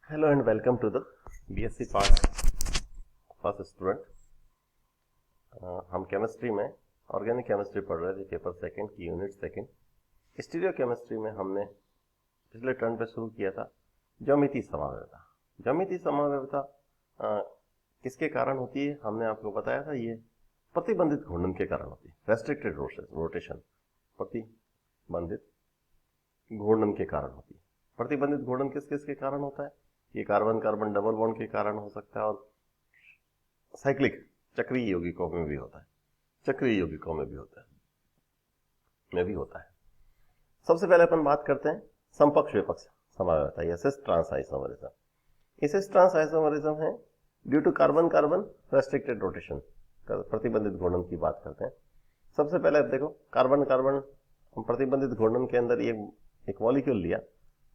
Hello and welcome to the BSc Part first student. हम chemistry में organic chemistry पढ़ रहे थे, पेपर सेकंड की यूनिट सेकंड। स्टीरियो केमिस्ट्री में हमने पिछले टर्न पे शुरू किया था ज्यामितीय समव्यवस्था। ज्यामितीय समव्यवस्था किसके कारण होती है हमने आपको बताया था, ये प्रतिबंधित घूर्णन के कारण होती है। रेस्ट्रिक्टेड रोटेशन प्रतिबंधित घूर्णन के कारण होती है। प्रतिबंधित घूर्णन किस किस के कारण होता है? ये कार्बन कार्बन डबल बॉन्ड के कारण हो सकता है और साइक्लिक चक्रीय यौगिकों में भी होता है, चक्रीय यौगिकों में भी होता है। सबसे पहले अपन बात करते हैं समपक्ष विपक्ष समव्यवस्था या सिस ट्रांस आइसोमरिज्म। ये सिस ट्रांस आइसोमरिज्म है due to carbon carbon restricted rotation, प्रतिबंधित घूर्णन की बात करते हैं। सबसे पहले देखो कार्बन कार्बन प्रतिबंधित घूर्णन के अंदर ये एक मॉलिक्यूल लिया,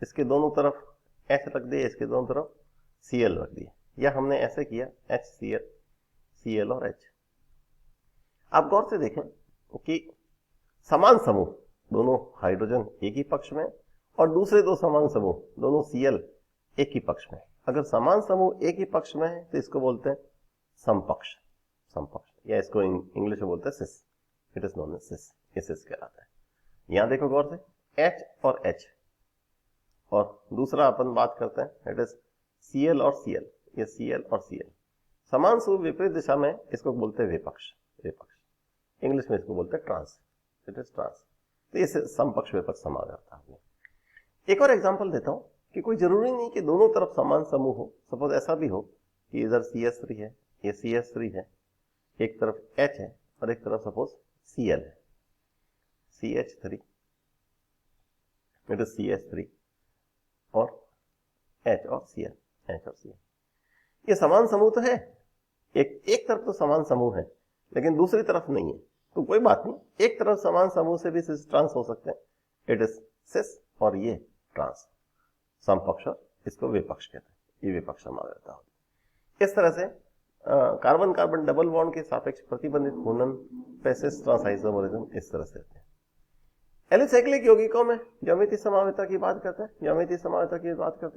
इसके दोनों तरफ H रख दिए, इसके दोनों तरफ Cl रख दिए, या हमने ऐसे किया HCl और H। आप गौर से देखें कि समान समूह दोनों हाइड्रोजन एक ही पक्ष में और दूसरे दो समान समूह दोनों Cl एक ही पक्ष में। अगर समान समूह एक ही पक्ष में है तो इसको बोलते हैं समपक्ष, या इसको इंग्लिश में बोलते हैं सिस। इट इज नोन एज सिस, ये सिस कहलाता है। यहां देखो गौर से H और H, और दूसरा अपन बात करते हैं इट इज Cl और Cl, ये Cl और Cl समान समूह विपरीत दिशा में, इसको बोलते हैं विपक्ष। इंग्लिश में इसको बोलते हैं ट्रांस, इट इज ट्रांस। तो ये समपक्ष विपक्ष समव्यवस्था है। एक और एग्जांपल देता हूं कि कोई जरूरी नहीं कि दोनों तरफ समान समूह हो। सपोज ऐसा भी हो कि इधर CH3 है, ये CH3 है, एक तरफ H है और एक तरफ सपोज Cl है, CH3 इट इज CH3 और H और Cl। ये समान समूह तो है, एक तरफ तो समान समूह है लेकिन दूसरी तरफ नहीं है, तो कोई बात नहीं, एक तरफ समान समूह से भी सिस ट्रांस हो सकते हैं। इट इज सिस और ये ट्रांस, समपक्ष, इसको विपक्ष कहते हैं। ये विपक्ष समव्यवस्था होती है। इस तरह से कार्बन कार्बन डबल बॉन्ड के सापेक्ष प्रतिबंधित घूर्णन पे सिस ट्रांस आइसोमरिज्म इस तरह से होते हैं। एलिसाइक्लिक यौगिकों में ज्यामितीय समव्यवस्था की बात करते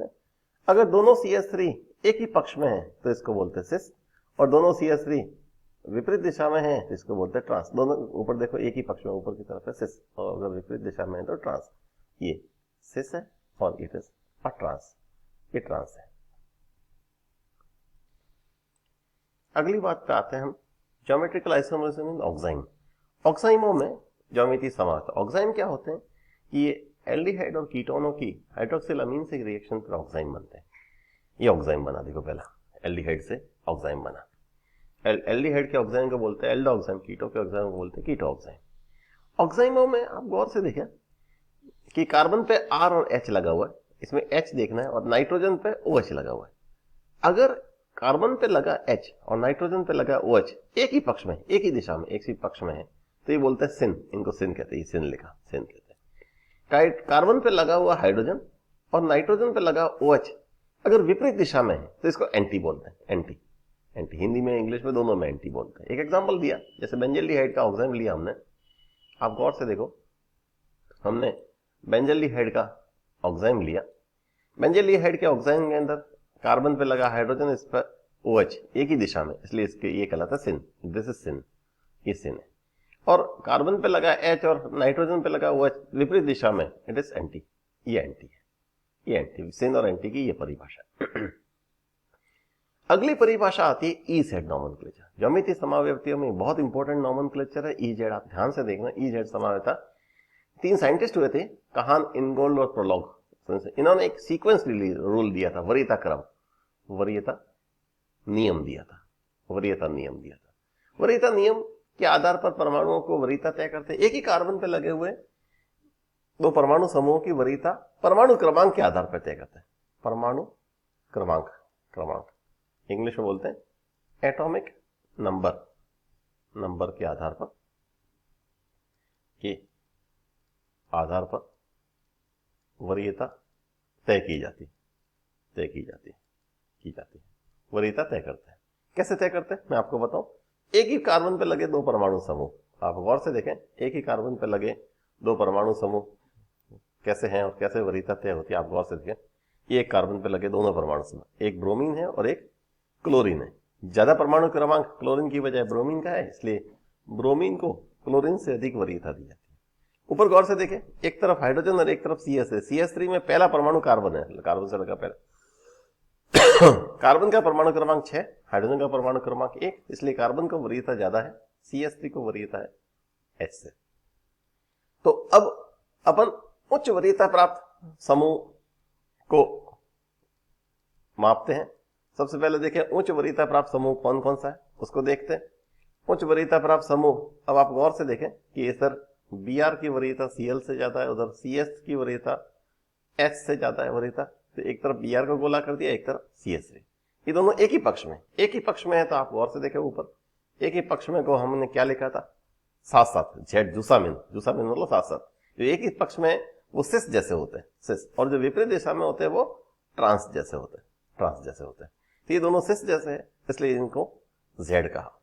हैं। अगर दोनों CH3 एक ही पक्ष में है तो इसको बोलते हैं सिस, और दोनों CH3 विपरीत दिशा में है तो इसको बोलते हैं ट्रांस। दोनों ऊपर देखो एक ही पक्ष में ऊपर की तरफ है सिस, और अगर विपरीत दिशा में है तो ट्रांस। ये सिस है और इट इज अ ट्रांस, ये ट्रांस है। अगली बात पे आते हैं हम ज्योमेट्रिकल आइसोमरिज्म इन ऑक्साइम। ऑक्साइमों में ज्यामितीय समव्यवस्था। ऑक्साइम क्या होते हैं कि ये एल्डिहाइड और कीटोनों की हाइड्रोक्सिल अमीन से रिएक्शन पर ऑक्साइम बनते हैं। ये ऑक्साइम बना, देखो पहला एल्डिहाइड से ऑक्साइम बना। एल्डिहाइड के ऑक्साइम को बोलते हैं एल्डोक्साइम, कीटो के ऑक्साइम को बोलते हैं कीटो ऑक्साइम। ऑक्साइमों में आप गौर से देखें कि कार्बन पे R और H लगा हुआ है, इसमें H देखना है, और नाइट्रोजन पे OH लगा हुआ है। अगर कार्बन पे लगा H और नाइट्रोजन पे लगा OH एक ही पक्ष में, एक ही दिशा में, एक ही पक्ष में है, तो ये बोलते हैं सिन, इनको सिन कहते हैं। सिन लिखा, सिन कहते हैं। कार्बन पे लगा हुआ हाइड्रोजन और नाइट्रोजन पे लगा OH अगर विपरीत दिशा में है तो इसको एंटी बोलते हैं। एंटी, हिंदी में इंग्लिश में दोनों में एंटी बोलते हैं। एक एग्जांपल दिया, जैसे बेंजल्डिहाइड का ऑक्साइम लिया हमने, आप गौर से देखो, हमने बेंजल्डिहाइड का ऑक्साइम लिया। बेंजल्डिहाइड के ऑक्साइम के अंदर कार्बन पे लगा हाइड्रोजन, इस पर OH एक ही दिशा में, इसलिए इसके ये कहलाता है सिन। दिस इज सिन, ये सिन है। और कार्बन पे लगा H और नाइट्रोजन पे लगा OH विपरीत दिशा में, इट इज एंटी। ये एंटी है, ये एंटी। सिन और एंटी की ये परिभाषा। अगली परिभाषा आती है EZ नॉमेनक्लेचर। ज्यामितीय समव्यवस्थियों में बहुत इंपॉर्टेंट नॉमेनक्लेचर है EZ। आप ध्यान से देखना, EZ समव्यवस्था। 3 साइंटिस्ट हुए थे, कहान, इनगोल्ड और प्रोलॉग। इन्होंने एक सीक्वेंस रूल दिया था, वरीयता नियम दिया था। वरीयता नियम के आधार पर परमाणुओं को वरीयता तय करते हैं। एक ही कार्बन पे लगे हुए दो परमाणु समूहों की वरीयता परमाणु क्रमांक के आधार पर तय करते हैं। परमाणु क्रमांक इंग्लिश में बोलते हैं एटॉमिक नंबर के आधार पर वरीयता तय की जाती है। वरीयता तय करते हैं। कैसे तय करते हैं मैं आपको बताऊं। एक ही कार्बन पे लगे दो परमाणु समूह, आप गौर से देखें, एक ही कार्बन पे लगे दो परमाणु समूह कैसे हैं और कैसे वरीयता तय होती है, आप गौर से देखें। ये एक कार्बन पे लगे दोनों परमाणु समूह, एक ब्रोमीन है और एक क्लोरीन है। ज्यादा परमाणु क्रमांक क्लोरीन की बजाय ब्रोमीन का है, इसलिए ब्रोमीन को क्लोरीन से अधिक वरीयता दी जाती है। ऊपर गौर से देखें, एक तरफ हाइड्रोजन और एक तरफ CS है। CS3 में पहला परमाणु कार्बन है, कार्बन से लगा पहला। कार्बन का परमाणु क्रमांक 6, हाइड्रोजन का परमाणु क्रमांक 1, इसलिए कार्बन को वरीयता ज्यादा है, CS3 को वरीयता है H से। तो अब अपन उच्च वरीयता प्राप्त समूह को मापते हैं। सबसे पहले देखें उच्च वरीयता प्राप्त समूह कौन कौन सा है, उसको देखते हैं। उच्च वरीयता प्राप्त समूह, अब आप गौर से देखें कि इधर Br की वरीयता Cl से ज्यादा है, उधर CS की वरीयता H से ज्यादा है वरीयता। तो एक तरफ Br को गोला कर दिया, एक तरफ CS3। ये दोनों एक ही पक्ष में है। तो आप गौर से देखें ऊपर एक ही पक्ष में को हमने क्या लिखा था, साथ साथ, जेड जुसामिन मतलब साथ साथ। जो एक ही पक्ष में वो सिस जैसे होते हैं, सिस, और जो विपरीत दिशा में होते हैं वो ट्रांस जैसे होते हैं। तो ये दोनों सिस जैसे है, इसलिए इनको जेड कहा।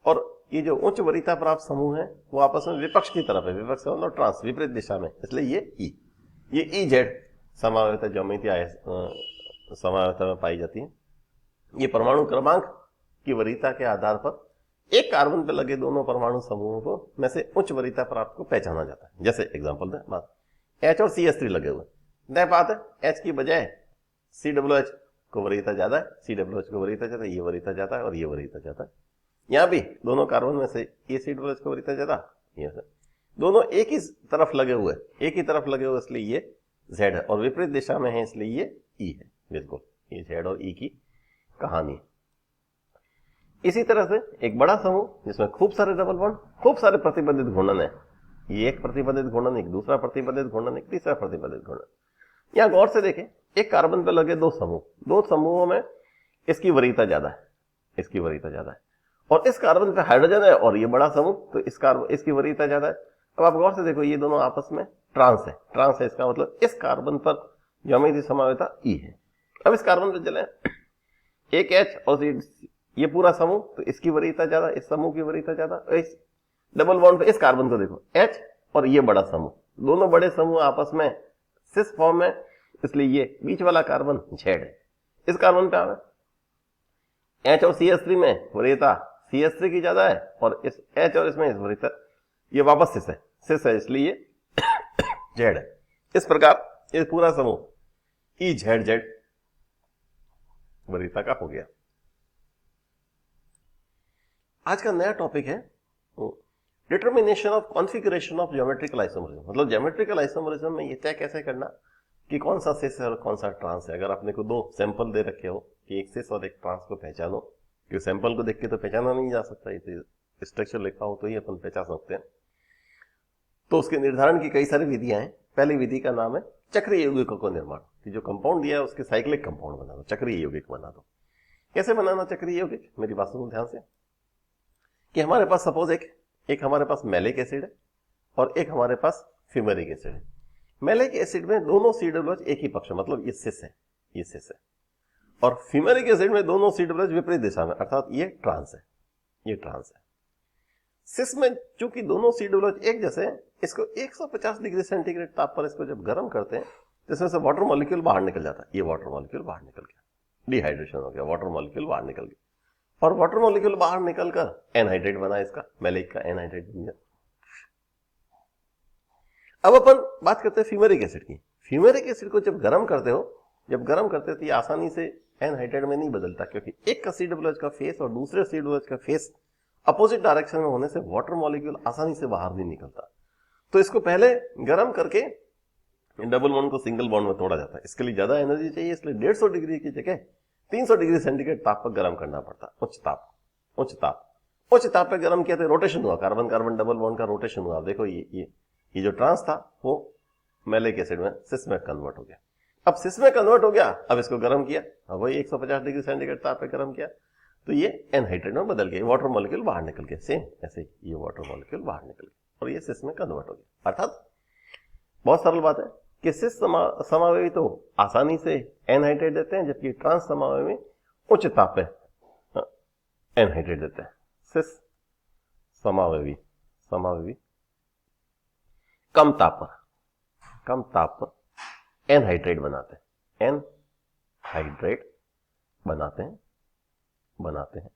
और ये जो उच्च वरीयता प्राप्त समूह है वो आपस में विपक्ष की तरफ है, विपक्ष का मतलब ट्रांस, विपरीत दिशा में, इसलिए ये ई जेड समावयवता ज्यामितीय समावयवता में पाई जाती है। ये परमाणु क्रमांक की वरीयता के आधार पर एक कार्बन पर लगे दोनों परमाणु समूहों को में से उच्च वरीयता प्राप्त को पहचाना जाता है। जैसे एग्जांपल दें, बात H और CS3 लगे हुए, नए बात है H की बजाय COOH को वरीयता ज्यादा है, COOH को वरीयता ज्यादा है, ये वरीयता ज्यादा है और ये वरीयता ज्यादा है। यहां भी दोनों कार्बन में से ये COOH को वरीयता ज्यादा, ये दोनों एक ही तरफ लगे हुए, इसलिए ये Z है, और विपरीत दिशा में है इसलिए ये E है। बिल्कुल ये Z और E की कहानी है। इसी तरह से एक बड़ा समूह जिसमें खूब सारे डबल बॉन्ड, खूब सारे प्रतिबंधित घूर्णन है, ये एक प्रतिबंधित घूर्णन, एक दूसरा प्रतिबंधित घूर्णन, एक तीसरा प्रतिबंधित घूर्णन। यहां गौर से देखें, एक कार्बन पर लगे दो समूहों में इसकी वरीयता ज्यादा है, और इस कार्बन पे हाइड्रोजन है और ये बड़ा समूह, तो इसकी वरीयता ज्यादा है। अब आप गौर से देखो, ये दोनों आपस में ट्रांस है, इसका मतलब इस कार्बन पर ज्यामितीय समावयवता E है। अब इस कार्बन पे चले, एक H और ये पूरा समूह, तो इसकी वरीयता ज्यादा, इस समूह की वरीयता ज्यादा। इस डबल बॉन्ड पे इस कार्बन को देखो, H और ये बड़ा समूह, दोनों बड़े समूह आपस में सिस फॉर्म में, इसलिए ये बीच वाला कार्बन Z है। इस कार्बन पे आवे H और CS3 में वरीयता CS3 की ज्यादा है, और इस H और इसमें इस वरीयता, ये वापस सिस है, इसलिए Z है। इस प्रकार ये पूरा समूह EZZ वरीयता का हो गया। आज का नया टॉपिक है determination of configuration of geometrical isomerism. मतलब ज्योमेट्रिकल आइसोमरिज्म में ये तय कैसे करना कि कौन सा सिस है और कौन सा ट्रांस है। अगर आपने को दो सैंपल दे रखे हो कि एक सिस और एक ट्रांस को पहचानो, क्योंकि सैंपल को देख के तो पहचाना नहीं जा सकता, ये स्ट्रक्चर लिखा हो तो ही अपन पहचान सकते हैं। तो उसके निर्धारण की कई सारी विधियां हैं। पहली विधि का नाम है चक्रीय यौगिकों का निर्माण, कि जो कंपाउंड दिया है उसके साइक्लिक कंपाउंड बना दो, चक्रीय यौगिक बना दो। कैसे बनाना चक्रीय यौगिक, मेरी बात सुनो ध्यान से, कि हमारे पास सपोज एक हमारे पास मैलिक एसिड है और एक हमारे पास फ्यूमेरिक एसिड है। मैलिक एसिड में दोनों COOH एक ही पक्ष, मतलब ये सिस है, और फ्यूमेरिक एसिड में दोनों COOH विपरीत दिशा में, अर्थात ये ट्रांस है। सिस में चूंकि दोनों COOH एक जैसे हैं, इसको 150 डिग्री सेंटीग्रेड ताप पर इसको जब गर्म करते हैं तो इसमें से वाटर मॉलिक्यूल बाहर निकल जाता है। ये वाटर मॉलिक्यूल बाहर निकल गया, डिहाइड्रेशन हो गया, वाटर मॉलिक्यूल बाहर निकल गया, और वाटर मॉलिक्यूल बाहर निकलकर एनहाइड्रेट बना, इसका मैलिक का एनहाइड्रेट बन गया। अब अपन बात करते हैं फ्यूमेरिक एसिड की। फ्यूमेरिक एसिड को जब गर्म करते हो तो ये आसानी से एनहाइड्रेट में नहीं बदलता, क्योंकि एक का COOH का फेस और दूसरे COOH का फेस अपोजिट डायरेक्शन में होने से वाटर मॉलिक्यूल आसानी से बाहर नहीं निकलता। तो इसको पहले गर्म करके डबल बॉन्ड को सिंगल बॉन्ड में तोड़ा जाता है। इसके लिए ज्यादा एनर्जी चाहिए, इसलिए 150 डिग्री की जगह 300 डिग्री सेंटीग्रेड ताप पर गर्म करना पड़ता। उच्च ताप पे गर्म किया तो रोटेशन हुआ, कार्बन कार्बन डबल बॉन्ड का रोटेशन हुआ। देखो ये जो ट्रांस था वो मैलिक एसिड में सिस में कन्वर्ट हो गया। अब सिस में कन्वर्ट हो गया, अब इसको गर्म किया, अब वही 150 डिग्री सेंटीग्रेड ताप पे गर्म किया तो ये एनहाइड्रेट में बदल गया, वाटर मॉलिक्यूल बाहर निकल गया। सेम ऐसे ही ये वाटर मॉलिक्यूल बाहर निकल गया और ये सिस में कन्वर्ट हो गया। अर्थात बहुत सरल बात है कि सिस समावयवी तो आसानी से एनहाइड्रेट देते हैं, जबकि ट्रांस समावयवी उच्च ताप पे एनहाइड्रेट देते हैं। सिस समावयवी कम ताप पर एनहाइड्रेट बनाते हैं, हाइड्रेट बनाते हैं,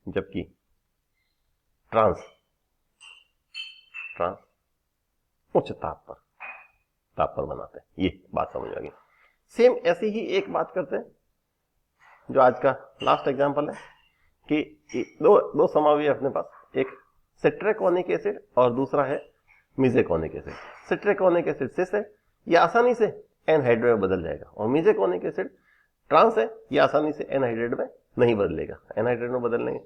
जबकि ट्रांस उच्च ताप पर बनाते हैं। ये बात समझ आ गई। सेम ऐसी ही एक बात करते हैं जो आज का लास्ट एग्जांपल है कि दो समावयवी अपने पास, एक सिट्रेकोनिक एसिड और दूसरा है मीजेकोनिक एसिड। सिट्रेकोनिक एसिड सिस है, ये आसानी से एनहाइड्रेट में बदल जाएगा, और मीजेकोनिक एसिड ट्रांस है, ये आसानी से एनहाइड्रेट में नहीं बदलेगा। एनहाइड्रेट में बदलने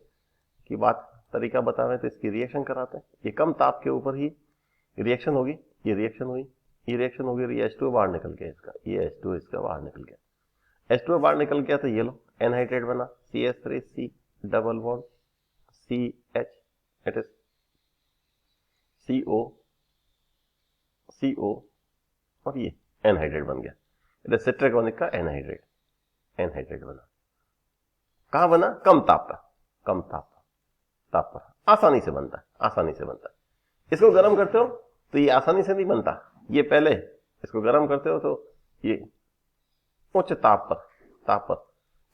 की बात तरीका बतावे तो इसकी रिएक्शन कराते हैं। ये कम ताप के ऊपर ही रिएक्शन होगी, ये रिएक्शन हुई, ये रिएक्शन होगी, ये H2 बाहर निकल गया इसका, ये H2 इसका बाहर निकल गया, H2 बाहर निकल गया तो ये लो एनहाइड्रेट बना, CH3C double bond CH, it is CO और ये एनहाइड्रेट बन गया। इट इज सिट्रेकोनिक का एनहाइड्रेट बना। कहां बना? कम ताप पर आसानी से बनता है। इसको गर्म करते हो तो ये आसानी से नहीं बनता, ये पहले इसको गर्म करते हो तो ये उच्च ताप पर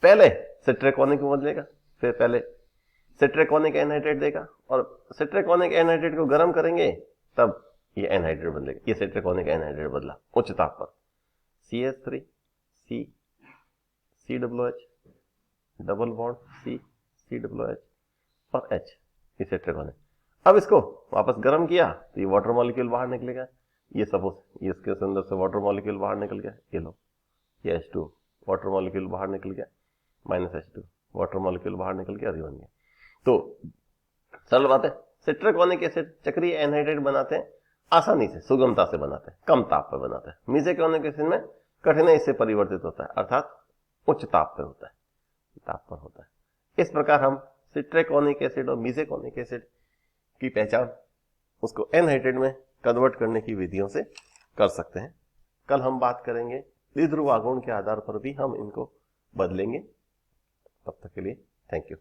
पहले सिट्रेकोनिक में बदलेगा, फिर पहले सिट्रेकोनिक एनहाइड्रेट देगा, और सिट्रेकोनिक एनहाइड्रेट को गर्म करेंगे तब ये एनहाइड्रेट बदलेगा। ये सिट्रेकोनिक एनहाइड्रेट बदला उच्च ताप पर, CH3 COH double bond COH और H, ये सिट्रेकोनिक। अब इसको वापस गर्म किया तो ये वाटर मॉलिक्यूल बाहर निकलेगा। ये सपोज ये इसके अंदर से वाटर मॉलिक्यूल बाहर निकल गया, ये लो ये H2 वाटर मॉलिक्यूल बाहर निकल गया, -H2 वाटर मॉलिक्यूल बाहर निकल गया और ये बन गया। तो सरल बात है, सिट्रेकोनिक एसिड चक्रीय एनहाइड्रेट बनाते हैं, आसानी से सुगमता से बनाते हैं, कम ताप पर बनाते हैं। मीजेकोनिक एसिड में कठिनाई से परिवर्तित होता है, अर्थात उच्च ताप पर होता है। इस प्रकार हम सिट्रेकोनिक एसिड और मीजेकोनिक एसिड की पहचान उसको एनहाइड्रेट में कन्वर्ट करने की विधियों से कर सकते हैं। कल हम बात करेंगे द्विध्रुव आघूर्ण के आधार पर भी हम इनको बदलेंगे। तब तक के लिए थैंक यू।